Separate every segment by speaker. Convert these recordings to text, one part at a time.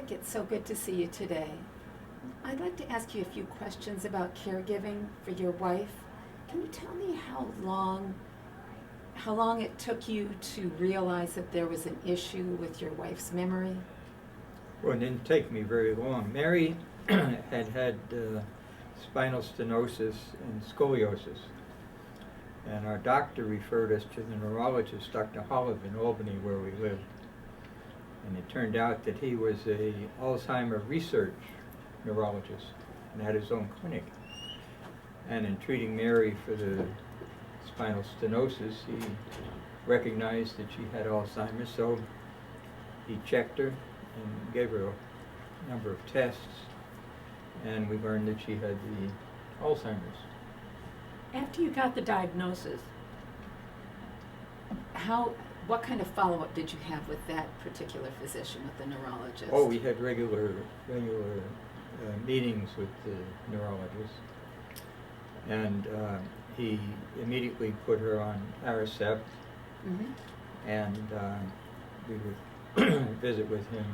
Speaker 1: Rick, it's so good to see you today. I'd like to ask you a few questions about caregiving for your wife. Can you tell me how long it took you to realize that there was an issue with your wife's memory?
Speaker 2: Well, it didn't take me very long. Mary had spinal stenosis and scoliosis, and our doctor referred us to the neurologist, Dr. Holliv, in Albany, where we lived. And it turned out that he was a Alzheimer research neurologist and had his own clinic. And in treating Mary for the spinal stenosis, he recognized that she had Alzheimer's, so he checked her and gave her a number of tests, and we learned that she had the Alzheimer's.
Speaker 1: After you got the diagnosis, what kind of follow-up did you have with that particular physician, with the neurologist?
Speaker 2: Oh, we had regular meetings with the neurologist, and he immediately put her on Aricept, and we would visit with him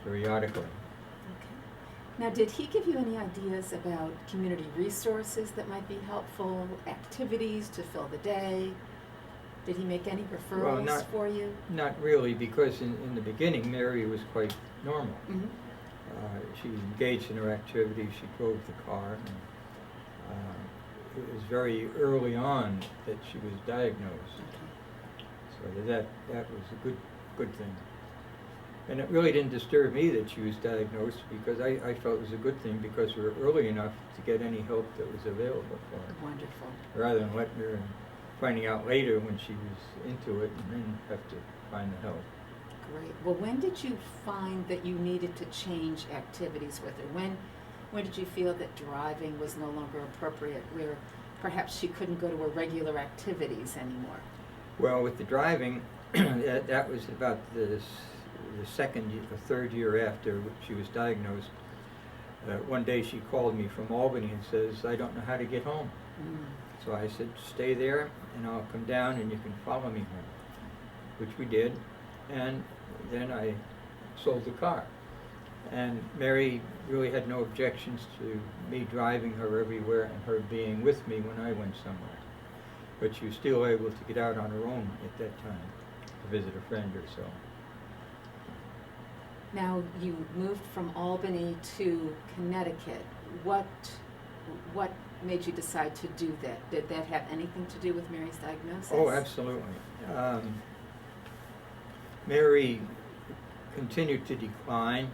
Speaker 2: periodically.
Speaker 1: Okay. Now, did he give you any ideas about community resources that might be helpful, activities to fill the day? Did he make any referrals for you?
Speaker 2: Not really, because in the beginning, Mary was quite normal. She engaged in her activities, she drove the car, and it was very early on that she was diagnosed. So that was a good thing. And it really didn't disturb me that she was diagnosed, because I felt it was a good thing, because we were early enough to get any help that was available for her.
Speaker 1: Wonderful.
Speaker 2: Rather than letting her finding out later when she was into it and then have to find the help.
Speaker 1: Great. Well, when did you find that you needed to change activities with her? When did you feel that driving was no longer appropriate, where perhaps she couldn't go to her regular activities anymore?
Speaker 2: Well, with the driving, that was about the third year after she was diagnosed. One day she called me from Albany and says, "I don't know how to get home." So I said, "Stay there and I'll come down and you can follow me home," which we did. And then I sold the car. And Mary really had no objections to me driving her everywhere and her being with me when I went somewhere. But she was still able to get out on her own at that time to visit a friend or so.
Speaker 1: Now, you moved from Albany to Connecticut. What made you decide to do that? Did that have anything to do with Mary's diagnosis?
Speaker 2: Oh, absolutely. Mary continued to decline,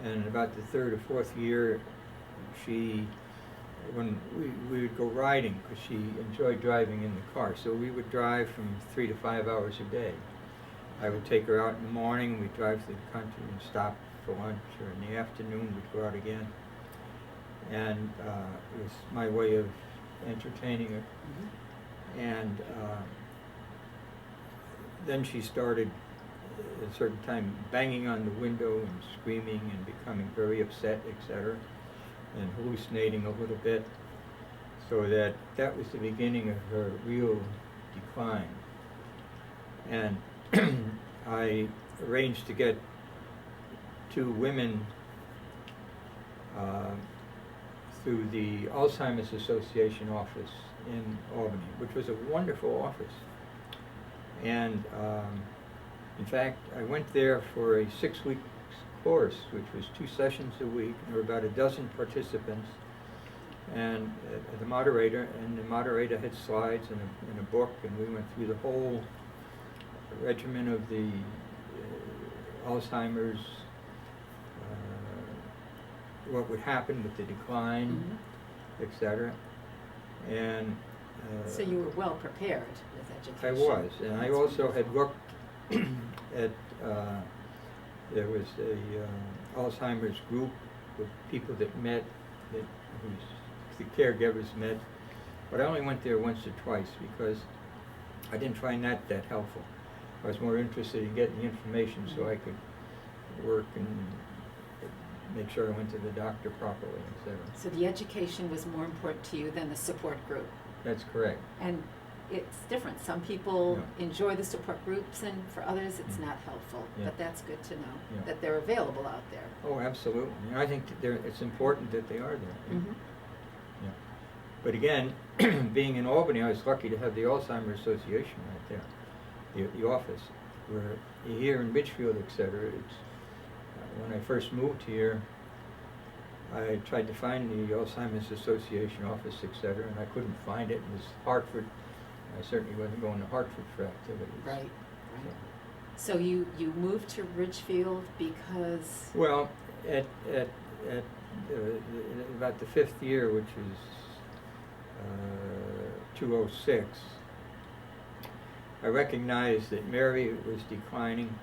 Speaker 2: and about the third or fourth year, when we would go riding, because she enjoyed driving in the car, so we would drive from 3 to 5 hours a day. I would take her out in the morning, we'd drive through the country and stop for lunch, or in the afternoon we'd go out again. And it was my way of entertaining her. And then she started at a certain time banging on the window and screaming and becoming very upset, etc., and hallucinating a little bit, so that was the beginning of her real decline. And I arranged to get 2 women through the Alzheimer's Association office in Albany, which was a wonderful office. And in fact, I went there for a 6-week course, which was 2 sessions a week. There were about a dozen participants, and the moderator had slides and a book, and we went through the whole regimen of the Alzheimer's, what would happen with the decline, etc. And
Speaker 1: so you were well prepared with
Speaker 2: I
Speaker 1: education.
Speaker 2: was, and I also had looked at, there was a Alzheimer's group with people that met, the caregivers met, but I only went there once or twice because I didn't find that helpful. I was more interested in getting the information so I could work and make sure I went to the doctor properly, etc.
Speaker 1: So the education was more important to you than the support group.
Speaker 2: That's correct.
Speaker 1: And it's different. Some people
Speaker 2: Yeah.
Speaker 1: enjoy the support groups, and for others, it's
Speaker 2: Mm.
Speaker 1: not helpful.
Speaker 2: Yeah.
Speaker 1: But that's good to know
Speaker 2: Yeah.
Speaker 1: that they're available out there.
Speaker 2: Oh, absolutely. And I think that it's important that they are there. Yeah.
Speaker 1: Mm-hmm.
Speaker 2: Yeah. But again, being in Albany, I was lucky to have the Alzheimer's Association right there, the office, where here in Ridgefield, et cetera, it's, when I first moved here, I tried to find the Alzheimer's Association office, et cetera, and I couldn't find it. It was Hartford. I certainly wasn't going to Hartford for activities.
Speaker 1: Right, right. So you moved to Ridgefield because...
Speaker 2: Well, at about the 5th year, which is 2006, I recognized that Mary was declining,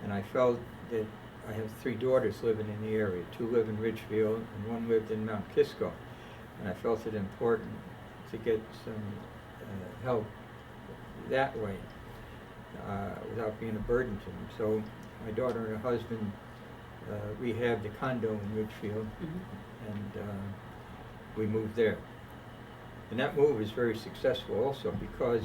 Speaker 2: and I felt that I have 3 daughters living in the area. 2 live in Ridgefield, and 1 lived in Mount Kisco, and I felt it important to get some help that way without being a burden to them. So my daughter and her husband rehabbed a condo in Ridgefield,
Speaker 1: Mm-hmm.
Speaker 2: and we moved there. And that move was very successful also because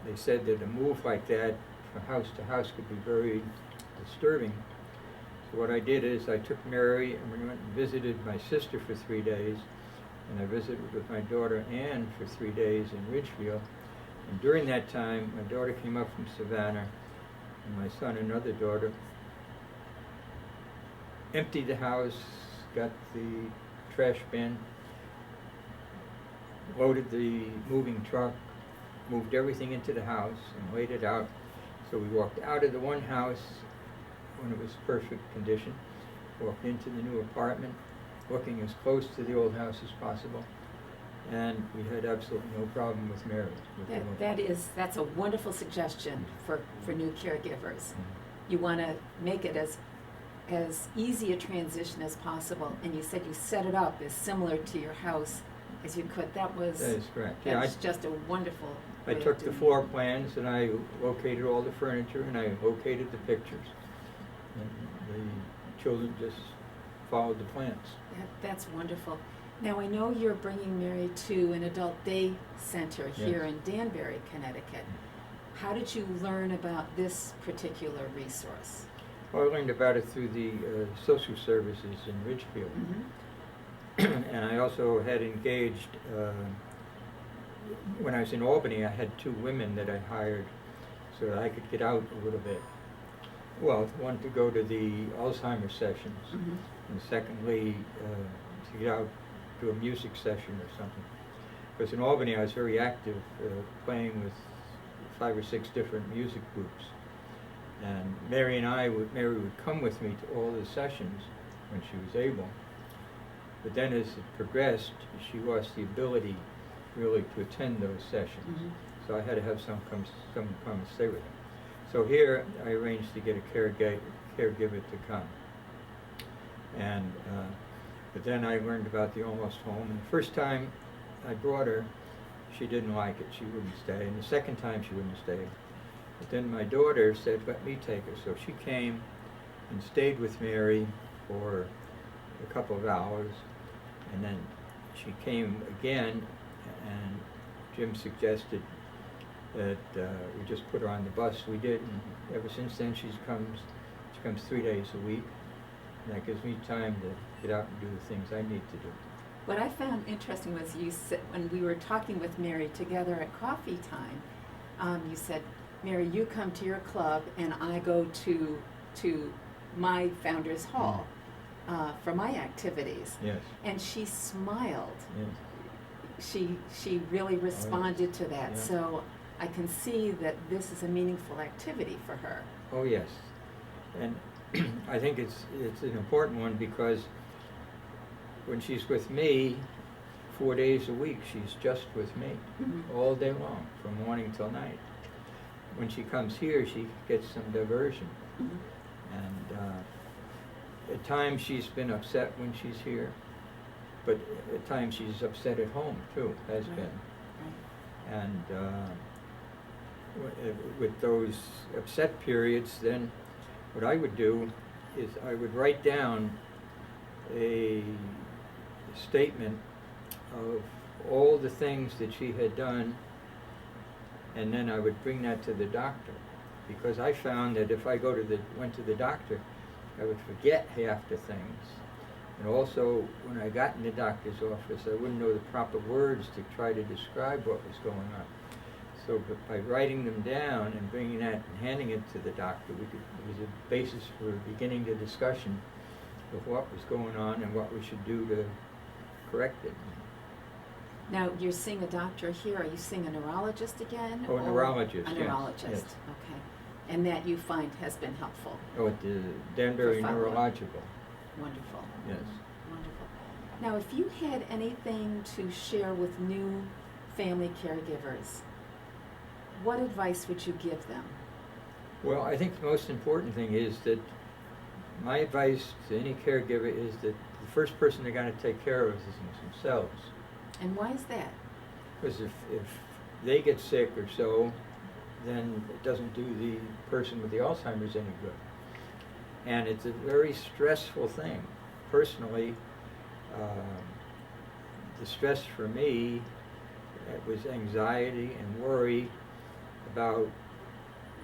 Speaker 2: they said that a move like that from house to house could be very disturbing. So what I did is I took Mary and we went and visited my sister for 3 days, and I visited with my daughter Ann for 3 days in Ridgefield. And during that time, my daughter came up from Savannah, and my son and other daughter emptied the house, got the trash bin, loaded the moving truck, moved everything into the house and laid it out. So we walked out of the one house when it was perfect condition, walked into the new apartment, looking as close to the old house as possible, and we had absolutely no problem with Mary.
Speaker 1: That's a wonderful suggestion for new caregivers. You want to make it as easy a transition as possible, and you said you set it up as similar to your house as you could. That is correct. Yeah, that's just a wonderful
Speaker 2: I took the floor plans and I located all the furniture and I located the pictures. And the children just followed the plans.
Speaker 1: That's wonderful. Now I know you're bringing Mary to an adult day center here in Danbury, Connecticut. How did you learn about this particular resource?
Speaker 2: Well, I learned about it through the social services in Ridgefield.
Speaker 1: Mm-hmm.
Speaker 2: And I also had engaged, when I was in Albany, I had 2 women that I hired so that I could get out a little bit. Well, one to go to the Alzheimer's sessions,
Speaker 1: Mm-hmm.
Speaker 2: and secondly, to get out to a music session or something. Because in Albany I was very active, playing with 5 or 6 different music groups. And Mary would come with me to all the sessions when she was able. But then as it progressed, she lost the ability really to attend those sessions.
Speaker 1: Mm-hmm.
Speaker 2: So I had to have someone come and stay with her. So here I arranged to get a caregiver to come. And but then I learned about the Almost Home. And the first time I brought her, she didn't like it. She wouldn't stay. And the second time she wouldn't stay. But then my daughter said, let me take her. So she came and stayed with Mary for a couple of hours. And then she came again, and Jim suggested that we just put her on the bus. We did, and ever since then she comes 3 days a week. And that gives me time to get out and do the things I need to do.
Speaker 1: What I found interesting was you said, when we were talking with Mary together at coffee time, you said, Mary, you come to your club and I go to my Founders Hall for my activities.
Speaker 2: Yes.
Speaker 1: And she smiled.
Speaker 2: Yes.
Speaker 1: She really responded to that.
Speaker 2: Yeah.
Speaker 1: So I can see that this is a meaningful activity for her.
Speaker 2: Oh yes, and I think it's an important one because when she's with me 4 days a week, she's just with me
Speaker 1: Mm-hmm.
Speaker 2: all day long, from morning till night. When she comes here, she gets some diversion.
Speaker 1: Mm-hmm.
Speaker 2: And at times she's been upset when she's here, but at times she's upset at home too, has
Speaker 1: Right.
Speaker 2: been.
Speaker 1: Right.
Speaker 2: And with those upset periods, then what I would do is I would write down a statement of all the things that she had done, and then I would bring that to the doctor, because I found that if I went to the doctor, I would forget half the things. And also, when I got in the doctor's office, I wouldn't know the proper words to try to describe what was going on. So by writing them down and bringing that and handing it to the doctor, it was a basis for beginning the discussion of what was going on and what we should do to correct it.
Speaker 1: Now, you're seeing a doctor here. Are you seeing a neurologist again?
Speaker 2: Oh, a neurologist,
Speaker 1: A
Speaker 2: yes,
Speaker 1: neurologist,
Speaker 2: yes.
Speaker 1: okay. And that you find has been helpful?
Speaker 2: Oh, at the Danbury
Speaker 1: For follow-up.
Speaker 2: Neurological.
Speaker 1: Wonderful.
Speaker 2: Yes.
Speaker 1: Wonderful. Now, if you had anything to share with new family caregivers, what advice would you give them?
Speaker 2: Well, I think the most important thing is that my advice to any caregiver is that the first person they got to take care of is themselves.
Speaker 1: And why is that?
Speaker 2: Because if they get sick or so, then it doesn't do the person with the Alzheimer's any good. And it's a very stressful thing. Personally, the stress for me was anxiety and worry about,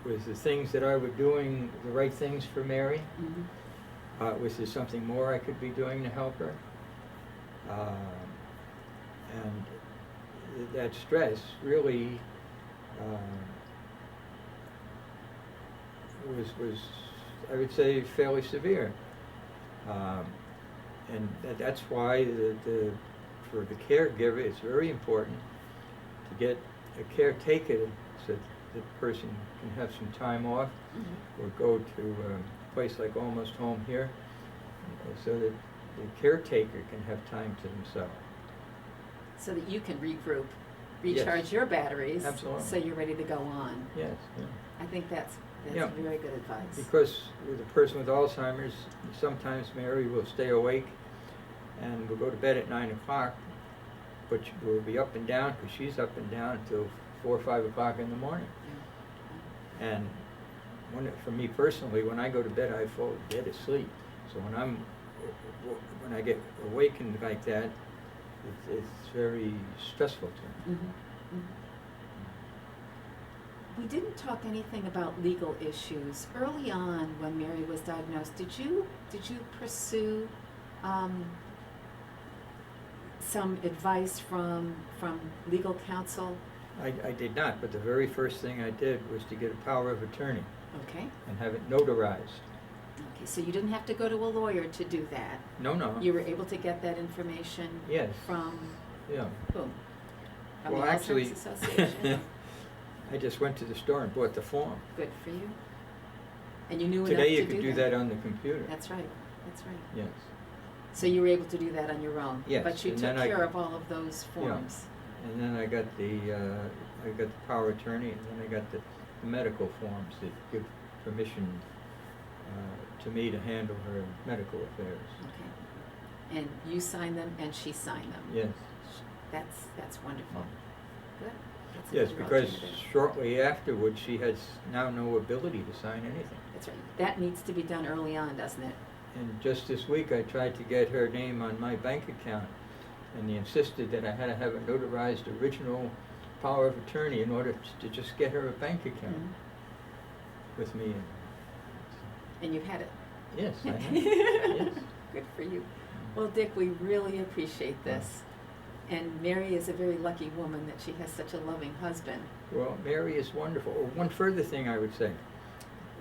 Speaker 2: was the things that I was doing the right things for Mary?
Speaker 1: Mm-hmm.
Speaker 2: Was there something more I could be doing to help her? And that stress really was, I would say, fairly severe. And that's why for the caregiver, it's very important to get a caretaker so that the person can have some time off,
Speaker 1: Mm-hmm.
Speaker 2: or go to a place like Almost Home here, so that the caretaker can have time to themselves.
Speaker 1: So that you can regroup, recharge your batteries,
Speaker 2: Absolutely.
Speaker 1: so you're ready to go on.
Speaker 2: Yes. Yeah.
Speaker 1: I think that's
Speaker 2: Yeah.
Speaker 1: very good advice.
Speaker 2: Because with a person with Alzheimer's, sometimes Mary will stay awake and will go to bed at 9 o'clock, but we'll be up and down, because she's up and down until 4 or 5 o'clock in the morning.
Speaker 1: Yeah.
Speaker 2: And for me personally, when I go to bed, I fall dead asleep. So when I get awakened like that, it's very stressful to me.
Speaker 1: Mm-hmm. Mm-hmm. We didn't talk anything about legal issues. Early on, when Mary was diagnosed, did you pursue some advice from legal counsel?
Speaker 2: I did not, but the very first thing I did was to get a power of attorney
Speaker 1: Okay.
Speaker 2: and have it notarized.
Speaker 1: Okay, so you didn't have to go to a lawyer to do that.
Speaker 2: No.
Speaker 1: You were able to get that information
Speaker 2: Yes.
Speaker 1: from
Speaker 2: Yeah.
Speaker 1: whom? From
Speaker 2: Well,
Speaker 1: the
Speaker 2: actually,
Speaker 1: Alzheimer's Association?
Speaker 2: I just went to the store and bought the form.
Speaker 1: Good for you. And you knew enough
Speaker 2: Today
Speaker 1: to
Speaker 2: you could do that on the computer.
Speaker 1: That's right. That's right.
Speaker 2: Yes.
Speaker 1: So you were able to do that on your own?
Speaker 2: Yes,
Speaker 1: But you
Speaker 2: and
Speaker 1: took
Speaker 2: then
Speaker 1: care of all of those forms?
Speaker 2: And then I got the power of attorney, and then I got the medical forms that give permission to me to handle her medical affairs.
Speaker 1: Okay. And you signed them and she signed them?
Speaker 2: Yes.
Speaker 1: That's wonderful. Good. That's a
Speaker 2: Yes,
Speaker 1: good
Speaker 2: because
Speaker 1: alternative.
Speaker 2: shortly afterwards, she has now no ability to sign anything.
Speaker 1: That's right. That needs to be done early on, doesn't it?
Speaker 2: And just this week, I tried to get her name on my bank account, and they insisted that I had to have a notarized original power of attorney in order to just get her a bank account with me.
Speaker 1: And you've had it?
Speaker 2: Yes, I have. Yes.
Speaker 1: Good for you. Well, Dick, we really appreciate this. And Mary is a very lucky woman that she has such a loving husband.
Speaker 2: Well, Mary is wonderful. Oh, one further thing I would say.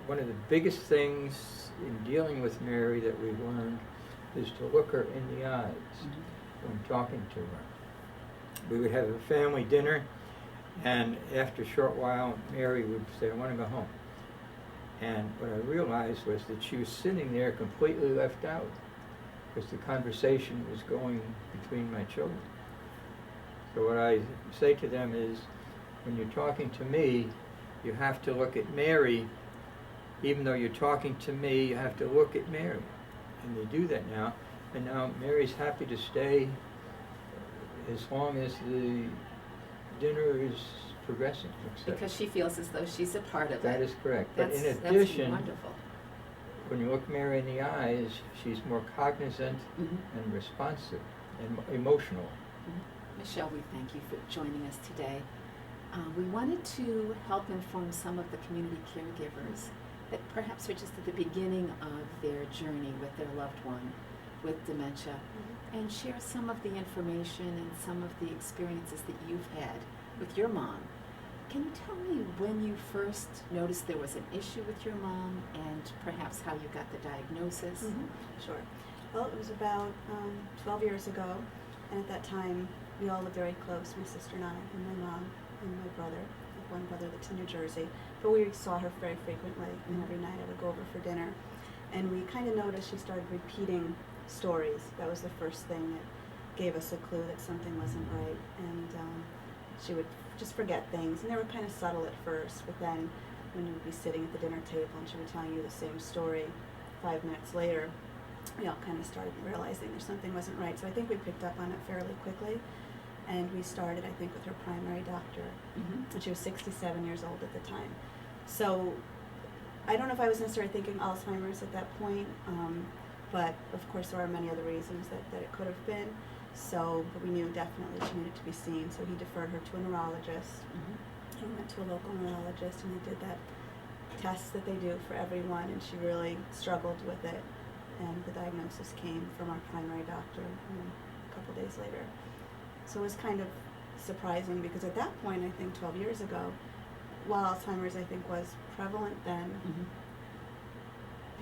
Speaker 2: One of the biggest things in dealing with Mary that we've learned is to look her in the eyes when talking to her. We would have a family dinner, and after a short while, Mary would say, "I want to go home." And what I realized was that she was sitting there completely left out, because the conversation was going between my children. So what I say to them is, when you're talking to me, you have to look at Mary. Even though you're talking to me, you have to look at Mary. And they do that now. And now Mary's happy to stay as long as the dinner is progressing.
Speaker 1: Because she feels as though she's a part of it.
Speaker 2: That is correct. But in
Speaker 1: That's
Speaker 2: addition,
Speaker 1: wonderful.
Speaker 2: when you look Mary in the eyes, she's more cognizant
Speaker 1: Mhm.
Speaker 2: and responsive and emotional.
Speaker 1: Michelle, we thank you for joining us today. We wanted to help inform some of the community caregivers that perhaps are just at the beginning of their journey with their loved one with dementia, and share some of the information and some of the experiences that you've had with your mom. Can you tell me when you first noticed there was an issue with your mom and perhaps how you got the diagnosis?
Speaker 3: Sure. Well, it was about 12 years ago, and at that time we all lived very close, my sister and I, and my mom and my brother. I have one brother that's in New Jersey, but we saw her very frequently, and every night I would go over for dinner. And we kind of noticed she started repeating stories. That was the first thing that gave us a clue that something wasn't right. And she would just forget things, and they were kind of subtle at first, but then when you would be sitting at the dinner table and she would tell you the same story 5 minutes later, we all kind of started realizing there's something wasn't right. So I think we picked up on it fairly quickly, and we started, I think, with her primary doctor, and she was 67 years old at the time. So I don't know if I was necessarily thinking Alzheimer's at that point, but of course there are many other reasons that it could have been. So, but we knew definitely she needed to be seen, so he deferred her to a neurologist. We went to a local neurologist, and they did that test that they do for everyone, and she really struggled with it. And the diagnosis came from our primary doctor a couple days later. So it was kind of surprising, because at that point, I think 12 years ago, while Alzheimer's I think was prevalent then,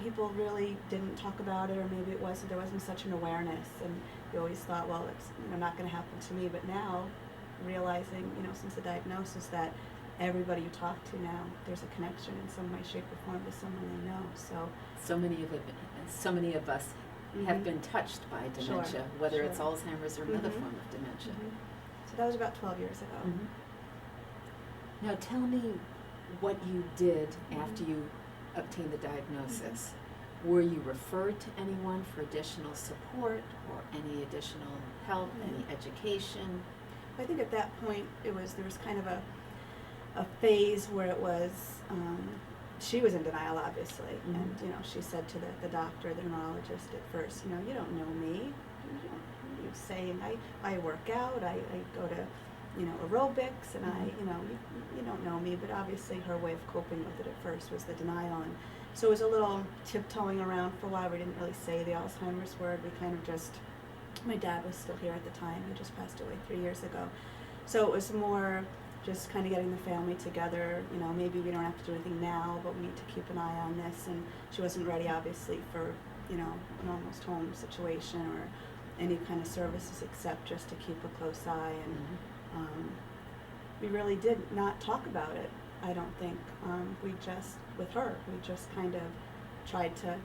Speaker 3: people really didn't talk about it, or maybe there wasn't such an awareness, and you always thought, well, it's not going to happen to me. But now, realizing since the diagnosis that everybody you talk to now, there's a connection in some way, shape, or form to someone they know.
Speaker 1: So many of us have been touched by dementia, whether it's Alzheimer's or another form of dementia.
Speaker 3: So that was about 12 years ago.
Speaker 1: Now tell me what you did after you obtained the diagnosis. Were you referred to anyone for additional support or any additional help, any education?
Speaker 3: I think at that point there was kind of a phase where it was, she was in denial, obviously, and she said to the doctor, the neurologist at first, you don't know me. You're saying I work out, I go to aerobics, and you don't know me. But obviously her way of coping with it at first was the denial, and so it was a little tiptoeing around for a while. We didn't really say the Alzheimer's word. We kind of just, my dad was still here at the time. He just passed away 3 years ago. So it was more just kind of getting the family together. Maybe we don't have to do anything now, but we need to keep an eye on this. And she wasn't ready, obviously, for an almost home situation or any kind of services, except just to keep a close eye. And we really did not talk about it, I don't think. We just kind of tried to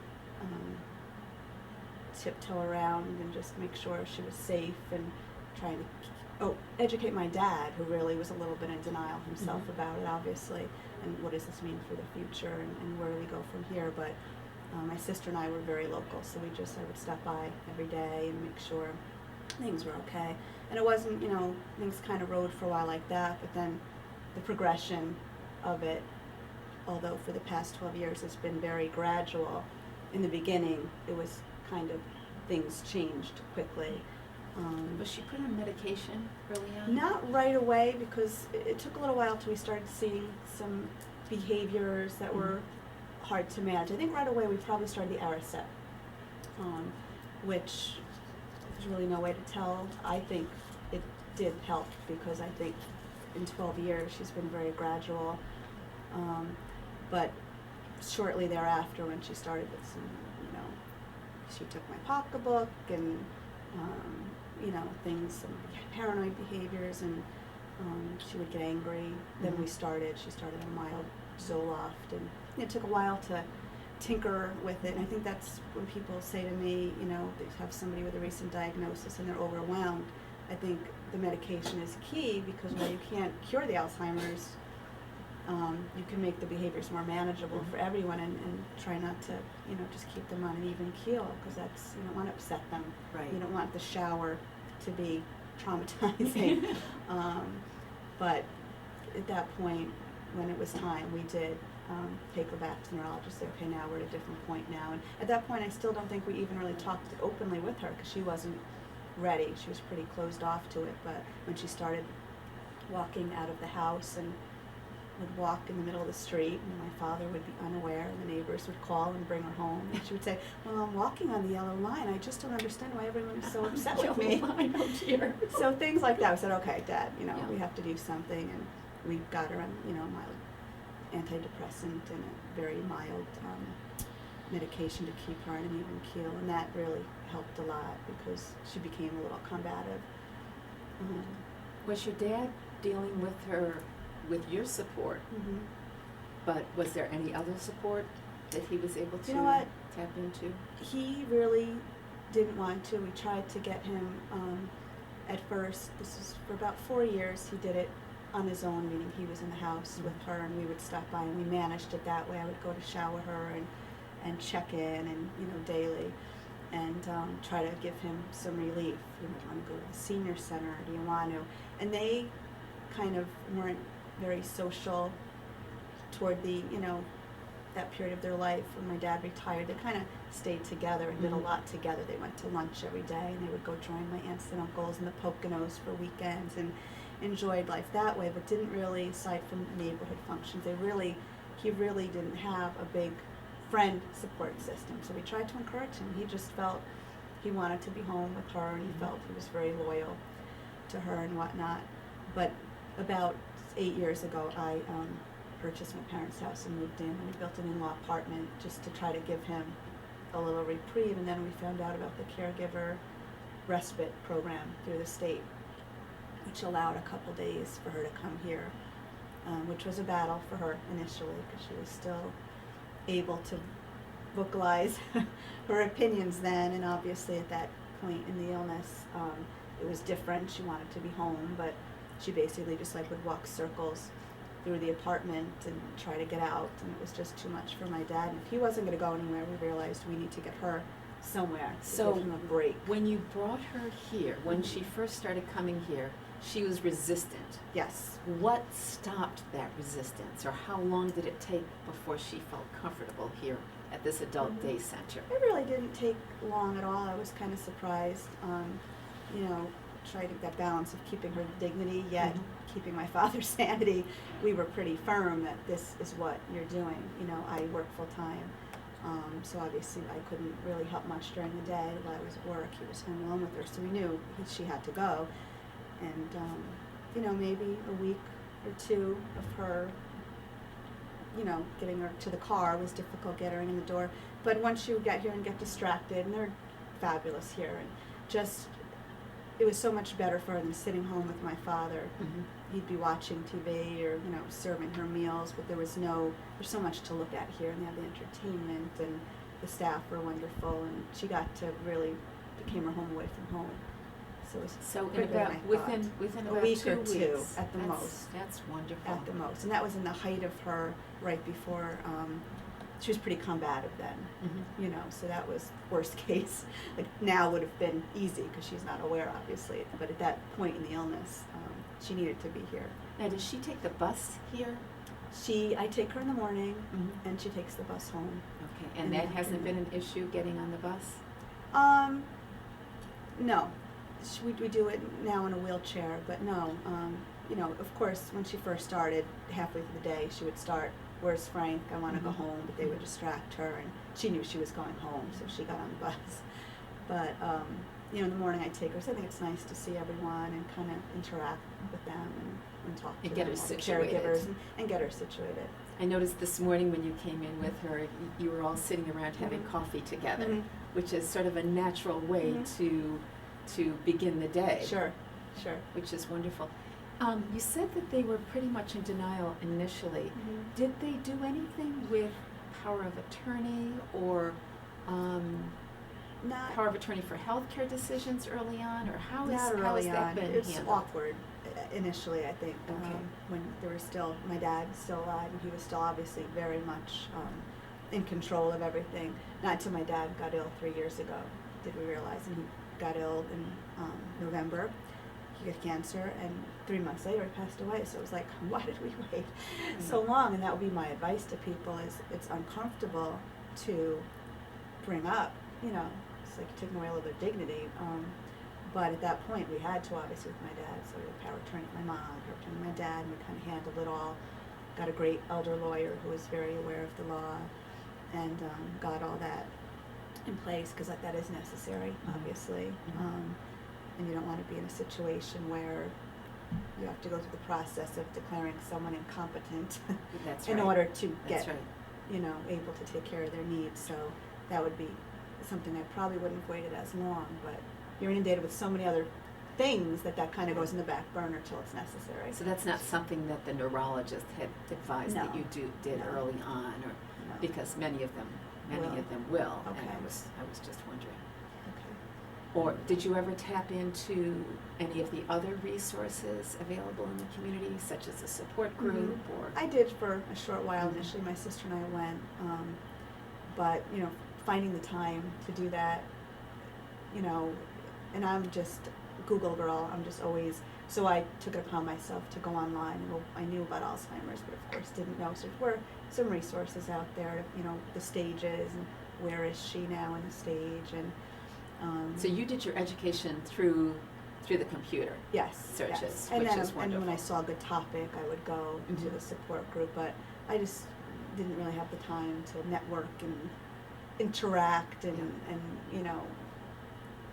Speaker 3: tiptoe around and just make sure she was safe, and trying to educate my dad, who really was a little bit in denial himself about it, obviously, and what does this mean for the future, and where do we go from here. But my sister and I were very local, so I would stop by every day and make sure things were okay. And it wasn't, things kind of rode for a while like that, but then the progression of it, although for the past 12 years it's been very gradual, in the beginning it was kind of, things changed quickly.
Speaker 1: Was she put on medication early on?
Speaker 3: Not right away, because it took a little while till we started seeing some behaviors that were hard to manage. I think right away we probably started the Aricept, which there's really no way to tell. I think it did help, because I think in 12 years she's been very gradual. But shortly thereafter, when she started with some, she took my pocketbook and, things, some paranoid behaviors, and she would get angry. Then she started a mild Zoloft, and it took a while to tinker with it. And I think that's when people say to me, they have somebody with a recent diagnosis and they're overwhelmed. I think the medication is key, because while you can't cure the Alzheimer's, you can make the behaviors more manageable for everyone, and try not to, just keep them on an even keel, because that's, you don't want to upset them.
Speaker 1: Right.
Speaker 3: You don't want the shower to be traumatizing. But at that point, when it was time, we did take her back to the neurologist. Say, okay, now we're at a different point now. And at that point, I still don't think we even really talked openly with her, because she wasn't ready. She was pretty closed off to it, but when she started walking out of the house and would walk in the middle of the street, and my father would be unaware, and the neighbors would call and bring her home, and she would say, "Well, I'm walking on the yellow line. I just don't understand why everyone's so upset with me."
Speaker 1: Yellow line, oh dear.
Speaker 3: So things like that. I said, "Okay, Dad,
Speaker 1: Yeah.
Speaker 3: we have to do something," and we got her on, mild antidepressant and a very mild medication to keep her on an even keel, and that really helped a lot because she became a little combative.
Speaker 1: Was your dad dealing with her with your support,
Speaker 3: Mhm.
Speaker 1: but was there any other support that he was able to
Speaker 3: You know what?
Speaker 1: tap into?
Speaker 3: He really didn't want to. We tried to get him at first. This was for about 4 years. He did it on his own, meaning he was in the house with her, and we would stop by, and we managed it that way. I would go to shower her and check in, and daily, and try to give him some relief. Do you want to go to the senior center? Do you want to? And they kind of weren't very social toward the that period of their life. When my dad retired, they kind of stayed together and did a
Speaker 1: Mhm.
Speaker 3: lot together. They went to lunch every day, and they would go join my aunts and uncles in the Poconos for weekends and enjoyed life that way, but didn't really, aside from neighborhood functions, he really didn't have a big friend support system. So we tried to encourage him. He just felt he wanted to be home with her, and he felt he was very loyal to her and whatnot. But about 8 years ago, I purchased my parents' house and moved in, and we built an in-law apartment just to try to give him a little reprieve. And then we found out about the caregiver respite program through the state, which allowed a couple days for her to come here, which was a battle for her initially because she was still able to vocalize her opinions then, and obviously at that point in the illness, it was different. She wanted to be home, but she basically just would walk circles through the apartment and try to get out, and it was just too much for my dad. And if he wasn't going to go anywhere, we realized we need to get her somewhere to
Speaker 1: So
Speaker 3: give him a break.
Speaker 1: when you brought her here, when she first started coming here, she was resistant.
Speaker 3: Yes.
Speaker 1: What stopped that resistance, or how long did it take before she felt comfortable here at this adult day center?
Speaker 3: It really didn't take long at all. I was kind of surprised. Trying to get that balance of keeping her dignity yet keeping my father's sanity. We were pretty firm that this is what you're doing. I work full time, so obviously I couldn't really help much during the day while I was at work. He was home alone with her, so we knew she had to go. And maybe a week or two of her, getting her to the car was difficult, getting her in the door. But once she would get here and get distracted, and they're fabulous here, and just it was so much better for her than sitting home with my father. He'd be watching TV or serving her meals, but there's so much to look at here, and they have the entertainment, and the staff were wonderful, and she got to really became her home away from home. So it was
Speaker 1: So in
Speaker 3: quicker than
Speaker 1: about
Speaker 3: I
Speaker 1: within
Speaker 3: thought.
Speaker 1: about
Speaker 3: a week
Speaker 1: 2
Speaker 3: or
Speaker 1: weeks
Speaker 3: two at the
Speaker 1: That's-
Speaker 3: most.
Speaker 1: That's wonderful.
Speaker 3: At the most, and that was in the height of her right before. She was pretty combative then, so that was worst case. Now would have been easy because she's not aware, obviously, but at that point in the illness, she needed to be here.
Speaker 1: Now, does she take the bus here?
Speaker 3: I take her in the morning, and she takes the bus home.
Speaker 1: Okay,
Speaker 3: In
Speaker 1: and
Speaker 3: the
Speaker 1: that hasn't been
Speaker 3: afternoon.
Speaker 1: an issue getting on the bus?
Speaker 3: No, we do it now in a wheelchair, but no. Of course, when she first started, halfway through the day, she would start, "Where's Frank? I want to go home," but they would distract her, and she knew she was going home, so she got on the bus. But, in the morning I take her, so I think it's nice to see everyone and kind of interact with them and talk to
Speaker 1: And get
Speaker 3: them,
Speaker 1: her
Speaker 3: all the
Speaker 1: situated.
Speaker 3: caregivers, and get her situated.
Speaker 1: I noticed this morning when you came in with her, you were all sitting around having coffee together, which is sort of a natural way to begin the day.
Speaker 3: Sure.
Speaker 1: Which is wonderful. You said that they were pretty much in denial initially. Did they do anything with power of attorney or
Speaker 3: Not
Speaker 1: power of attorney for healthcare decisions early on, or how
Speaker 3: Not
Speaker 1: has
Speaker 3: early
Speaker 1: that
Speaker 3: on.
Speaker 1: been
Speaker 3: It's
Speaker 1: handled?
Speaker 3: awkward initially, I think,
Speaker 1: Okay.
Speaker 3: when there was still my dad still alive, and he was still obviously very much in control of everything. Not until my dad got ill 3 years ago did we realize, and he got ill in November. He got cancer, and 3 months later he passed away. So it was like, why did we wait so long? And that would be my advice to people: is it's uncomfortable to bring up, it's like taking away all their dignity. But at that point, we had to, obviously, with my dad, so we had power of attorney for my mom, power of attorney for my dad, and we kind of handled it all. Got a great elder lawyer who was very aware of the law, and got all that in place, because that is necessary, obviously. And you don't want to be in a situation where you have to go through the process of declaring someone incompetent
Speaker 1: That's
Speaker 3: in
Speaker 1: right.
Speaker 3: order to
Speaker 1: That's
Speaker 3: get,
Speaker 1: right.
Speaker 3: able to take care of their needs. So that would be something I probably wouldn't have waited as long, but you're inundated with so many other things that kind of goes in the back burner till it's necessary.
Speaker 1: So that's not something that the neurologist had advised that
Speaker 3: No.
Speaker 1: you did
Speaker 3: No.
Speaker 1: early on, or
Speaker 3: No.
Speaker 1: because many of them will, and
Speaker 3: Okay.
Speaker 1: I was just wondering.
Speaker 3: Okay.
Speaker 1: Or did you ever tap into any of the other resources available in the community, such as a support group or?
Speaker 3: I did for a short while initially. My sister and I went, but finding the time to do that, and I'm just Google girl. I'm just always, so I took it upon myself to go online. And I knew about Alzheimer's, but of course didn't know. So there were some resources out there, the stages and where is she now in the stage, and
Speaker 1: So you did your education through the computer?
Speaker 3: yes,
Speaker 1: searches,
Speaker 3: yes. And
Speaker 1: which
Speaker 3: then
Speaker 1: is
Speaker 3: and when I
Speaker 1: wonderful.
Speaker 3: saw a good topic, I would go to
Speaker 1: Mhm.
Speaker 3: the support group. But I just didn't really have the time to network and interact, and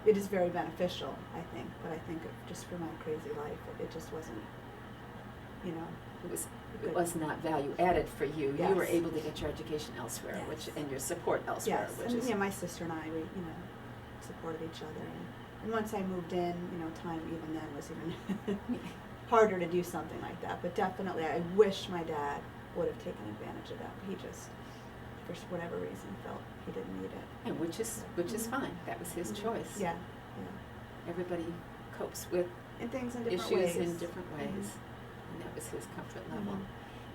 Speaker 3: it is very beneficial, I think. But I think just for my crazy life, it just wasn't,
Speaker 1: It was not value added for you. You were
Speaker 3: Yes.
Speaker 1: able to get your education elsewhere,
Speaker 3: Yes.
Speaker 1: and your support elsewhere,
Speaker 3: yes.
Speaker 1: which
Speaker 3: And
Speaker 1: is
Speaker 3: my sister and I, we supported each other. And once I moved in, time even then was even harder to do something like that. But definitely, I wish my dad would have taken advantage of that. But he just, for whatever reason, felt he didn't need it.
Speaker 1: and which is fine. That was his choice.
Speaker 3: Yeah,
Speaker 1: Everybody copes with
Speaker 3: and things in different
Speaker 1: issues
Speaker 3: ways.
Speaker 1: in different ways, and that was his comfort level.
Speaker 3: Mhm.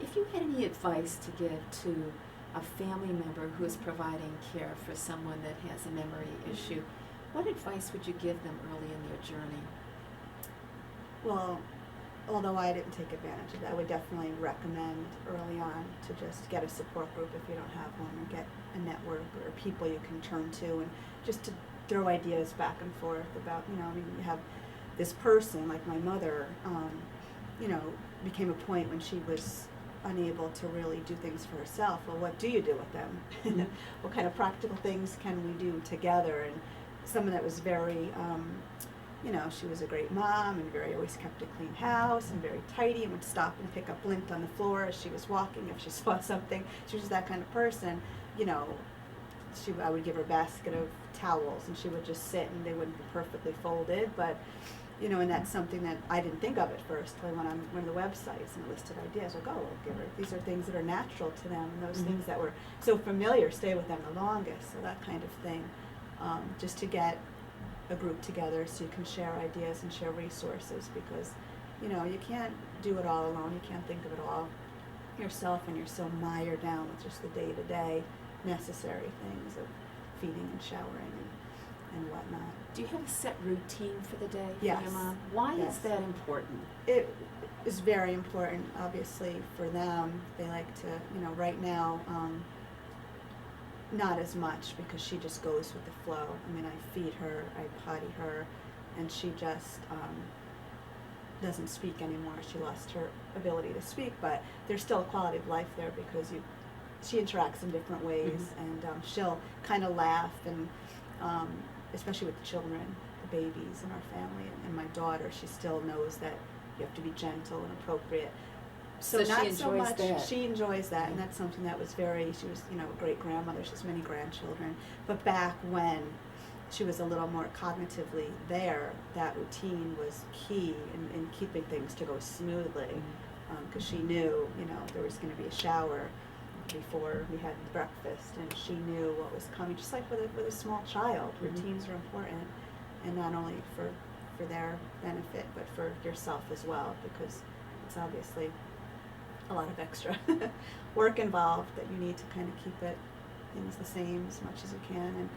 Speaker 1: If you had any advice to give to a family member who is providing care for someone that has a memory issue, what advice would you give them early in their journey?
Speaker 3: Well, although I didn't take advantage of that, I would definitely recommend early on to just get a support group if you don't have one, or get a network or people you can turn to, and just to throw ideas back and forth about, you have this person, like my mother, became a point when she was unable to really do things for herself. Well, what do you do with them?
Speaker 1: Mhm.
Speaker 3: What kind of practical things can we do together? And someone that was very, she was a great mom and always kept a clean house and very tidy, and would stop and pick up lint on the floor as she was walking if she saw something. She was just that kind of person. I would give her a basket of towels, and she would just sit, and they wouldn't be perfectly folded, but and that's something that I didn't think of at first. I went on one of the websites and listed ideas, like, give her, these are things that are natural to them, and those things that were so familiar stay with them the longest, so that kind of thing. Just to get a group together so you can share ideas and share resources, because, you can't do it all alone, you can't think of it all yourself, and you're so mired down with just the day-to-day necessary things of feeding and showering and whatnot.
Speaker 1: Do you have a set routine for the day for
Speaker 3: Yes.
Speaker 1: your mom? Why
Speaker 3: Yes.
Speaker 1: is that important?
Speaker 3: It is very important, obviously, for them. They like to, right now, not as much, because she just goes with the flow. I mean, I feed her, I potty her, and she just doesn't speak anymore. She lost her ability to speak, but there's still a quality of life there, because she interacts in different ways, and she'll kind of laugh, and especially with the children, the babies in our family, and my daughter, she still knows that you have to be gentle and appropriate.
Speaker 1: So she
Speaker 3: not
Speaker 1: enjoys
Speaker 3: so much.
Speaker 1: that.
Speaker 3: She enjoys that, and that's something that was she was, a great grandmother. She has many grandchildren, but back when she was a little more cognitively there, that routine was key in keeping things to go smoothly, because she knew, there was going to be a shower before we had breakfast, and she knew what was coming. Just like with a small child, routines are important, and not only for their benefit, but for yourself as well, because it's obviously a lot of extra work involved, that you need to kind of keep things the same as much as you can,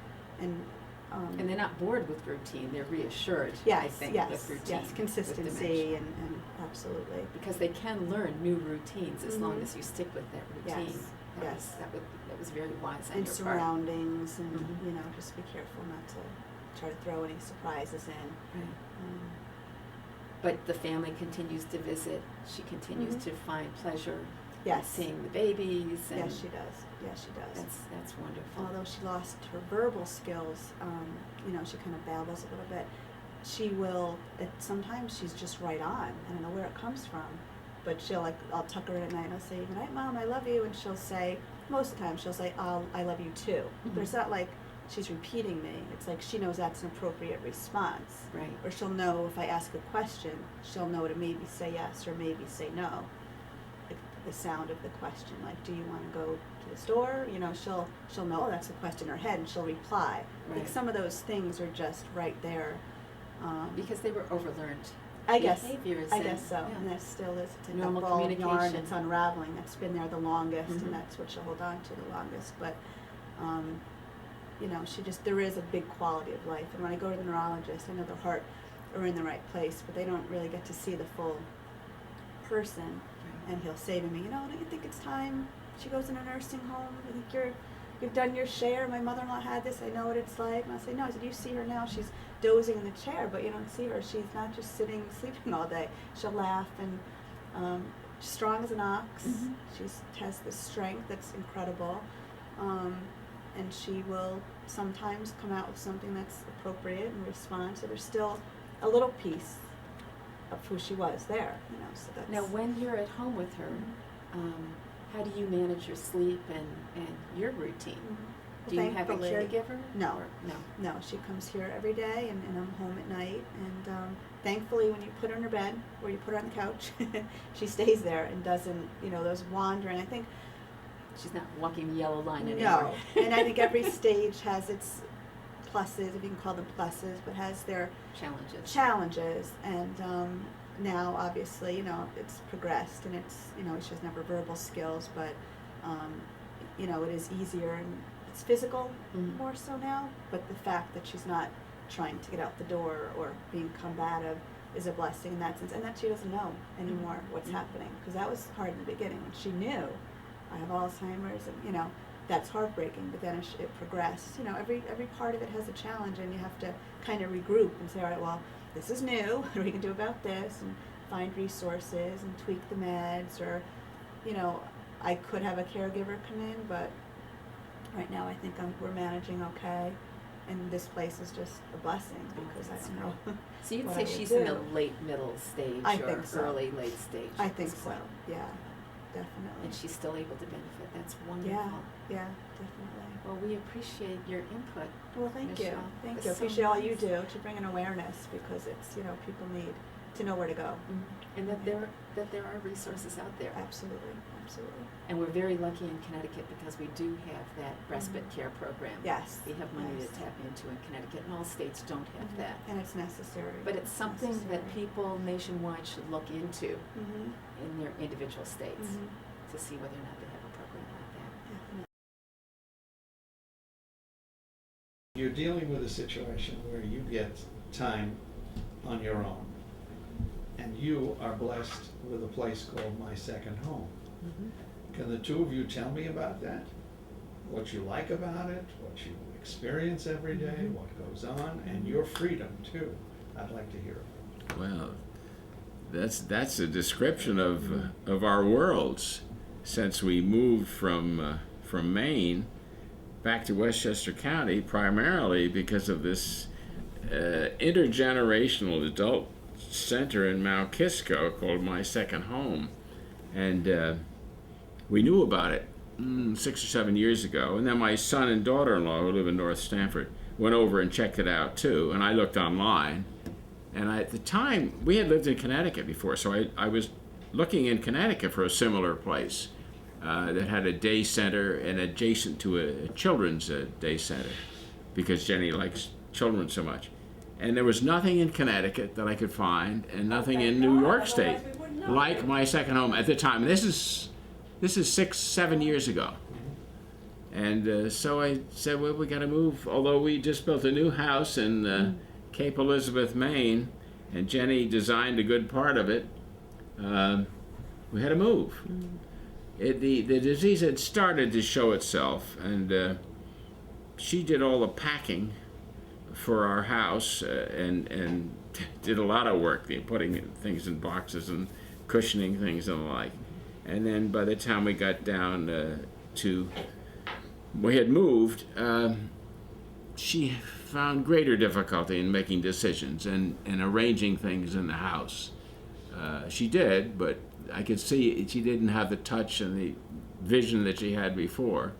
Speaker 1: And they're not bored with routine, they're reassured, I think, with routine.
Speaker 3: Yes, consistency,
Speaker 1: with dementia.
Speaker 3: and absolutely.
Speaker 1: Because they can learn new routines as long as you stick with that routine.
Speaker 3: Yes.
Speaker 1: That was very wise on
Speaker 3: And
Speaker 1: your part.
Speaker 3: surroundings, and
Speaker 1: Mhm.
Speaker 3: just be careful not to try to throw any surprises in.
Speaker 1: Right.
Speaker 3: Um,
Speaker 1: But the family continues to visit. She continues
Speaker 3: Mhm.
Speaker 1: to find pleasure in
Speaker 3: Yes.
Speaker 1: seeing the babies. And
Speaker 3: Yes, she does. Yes, she does.
Speaker 1: That's wonderful.
Speaker 3: Although she lost her verbal skills, she kind of babbles a little bit. She will, sometimes she's just right on. I don't know where it comes from, but I'll tuck her in at night and I'll say, "Good night, Mom, I love you." And she'll say, most of the time, she'll say, "I love you too."
Speaker 1: Mhm.
Speaker 3: But it's not like she's repeating me. It's like she knows that's an appropriate response.
Speaker 1: Right.
Speaker 3: Or she'll know if I ask a question, she'll know to maybe say yes or maybe say no. Like the sound of the question, like, "Do you want to go to the store?" She'll know, oh, that's the question in her head, and she'll reply.
Speaker 1: Right.
Speaker 3: Like some of those things are just right there.
Speaker 1: Because they were overlearned
Speaker 3: I guess
Speaker 1: behaviors.
Speaker 3: I guess so,
Speaker 1: yeah.
Speaker 3: and that still is. It's
Speaker 1: Normal
Speaker 3: that ball of yarn
Speaker 1: communication.
Speaker 3: that's unraveling. That's been there the longest,
Speaker 1: Mhm.
Speaker 3: and that's what she'll hold on to the longest. But there is a big quality of life. And when I go to the neurologist, I know their heart are in the right place, but they don't really get to see the full person.
Speaker 1: Right.
Speaker 3: And he'll say to me, "Don't you think it's time she goes in a nursing home? I think you've done your share. My mother-in-law had this. I know what it's like." And I'll say, "No." I said, "You see her now. She's dozing in the chair, but you don't see her. She's not just sitting, sleeping all day. She'll laugh, and she's strong as an ox.
Speaker 1: Mhm.
Speaker 3: She has this strength that's incredible. And she will sometimes come out with something that's appropriate and respond. So there's still a little piece of who she was there, So that's
Speaker 1: Now, when you're at home with her, how do you manage your sleep and your routine?
Speaker 3: Mhm.
Speaker 1: Do you have a
Speaker 3: Thankfully-
Speaker 1: caregiver?
Speaker 3: No.
Speaker 1: Or, no.
Speaker 3: No, she comes here every day, and I'm home at night. And thankfully, when you put her in her bed or you put her on the couch, she stays there and doesn't, those wandering. I think
Speaker 1: She's not walking the yellow line anymore.
Speaker 3: no, and I think every stage has its pluses, if you can call them pluses, but has their challenges. And now, obviously, it's progressed, and it's, she doesn't have her verbal skills, but it is easier and it's physical
Speaker 1: Mhm.
Speaker 3: more so now. But the fact that she's not trying to get out the door or being combative is a blessing in that sense, and that she doesn't know anymore what's
Speaker 1: Mhm.
Speaker 3: happening, because that was hard in the beginning. When she knew I have Alzheimer's, and that's heartbreaking. But then it progressed. Every part of it has a challenge, and you have to kind of regroup and say, all right, well, this is new. What are we gonna do about this? And find resources and tweak the meds, or I could have a caregiver come in, but right now I think we're managing okay. And this place is just a blessing, because I
Speaker 1: that's
Speaker 3: don't know.
Speaker 1: So you'd
Speaker 3: what
Speaker 1: say
Speaker 3: I would
Speaker 1: she's
Speaker 3: do.
Speaker 1: in the late middle stage
Speaker 3: I
Speaker 1: or
Speaker 3: think so.
Speaker 1: early late stage?
Speaker 3: I
Speaker 1: at
Speaker 3: think
Speaker 1: this
Speaker 3: so.
Speaker 1: point.
Speaker 3: Yeah, definitely.
Speaker 1: And she's still able to benefit. That's wonderful.
Speaker 3: Yeah, definitely.
Speaker 1: Well, we appreciate your input.
Speaker 3: Well, thank you.
Speaker 1: Michelle,
Speaker 3: Thank
Speaker 1: that's
Speaker 3: you.
Speaker 1: so
Speaker 3: Appreciate all you
Speaker 1: nice.
Speaker 3: do to bring an awareness, because it's, people need to know where to go.
Speaker 1: And that there are resources out there.
Speaker 3: Absolutely, absolutely.
Speaker 1: And we're very lucky in Connecticut because we do have that respite
Speaker 3: Mhm.
Speaker 1: care program.
Speaker 3: Yes.
Speaker 1: We have money
Speaker 3: Yes.
Speaker 1: to tap into in Connecticut, and all states don't have
Speaker 3: Mhm.
Speaker 1: that.
Speaker 3: And it's necessary.
Speaker 1: But it's something that
Speaker 3: Necessary.
Speaker 1: people nationwide should look into
Speaker 3: Mhm.
Speaker 1: in their individual states
Speaker 3: Mhm.
Speaker 1: to see whether or not they have a program like that.
Speaker 3: Definitely.
Speaker 4: You're dealing with a situation where you get time on your own, and you are blessed with a place called My Second Home. Can the two of you tell me about that? What you like about it, what you experience every day, what goes on, and your freedom too. I'd like to hear it.
Speaker 5: Well, that's a description of our worlds. Since we moved from Maine back to Westchester County, primarily because of this intergenerational adult center in Mount Kisco called My Second Home, and we knew about it 6 or 7 years ago, and then my son and daughter-in-law, who live in North Stamford, went over and checked it out too, and I looked online. And at the time, we had lived in Connecticut before, so I was looking in Connecticut for a similar place that had a day center and adjacent to a children's day center, because Jenny likes children so much. And there was nothing in Connecticut that I could find, and nothing in New York State like My Second Home at the time. And this is 6, 7 years ago. And so I said, well, we got to move. Although we just built a new house in Cape Elizabeth, Maine, and Jenny designed a good part of it, we had to move. The disease had started to show itself, and she did all the packing for our house, and did a lot of work, putting things in boxes and cushioning things and the like. And then by the time we got down we had moved, she found greater difficulty in making decisions and arranging things in the house. She did, but I could see she didn't have the touch and the vision that she had before.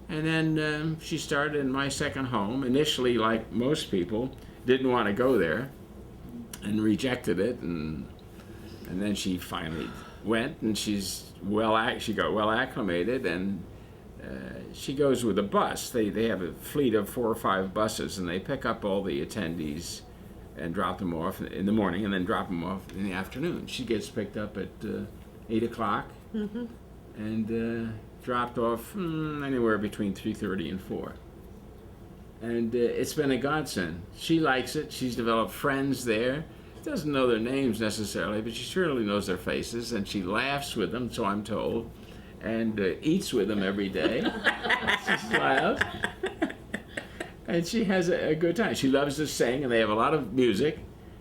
Speaker 5: And then she started in my second home. Initially, like most people, didn't want to go there and rejected it, and then she finally went, and she got well acclimated, and she goes with a bus. They have a fleet of 4 or 5 buses, and they pick up all the attendees and drop them off in the morning, and then drop them off in the afternoon. She gets picked up at 8 o'clock and dropped off anywhere between 3:30 and 4. And it's been a godsend. She likes it. She's developed friends there. Doesn't know their names necessarily, but she surely knows their faces, and she laughs with them, so I'm told, and eats with them every day. She smiles. And she has a good time. She loves to sing, and they have a lot of music.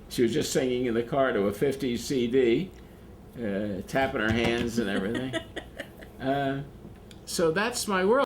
Speaker 5: She was just singing in the car to a 50s CD, tapping her hands and everything. So that's my world.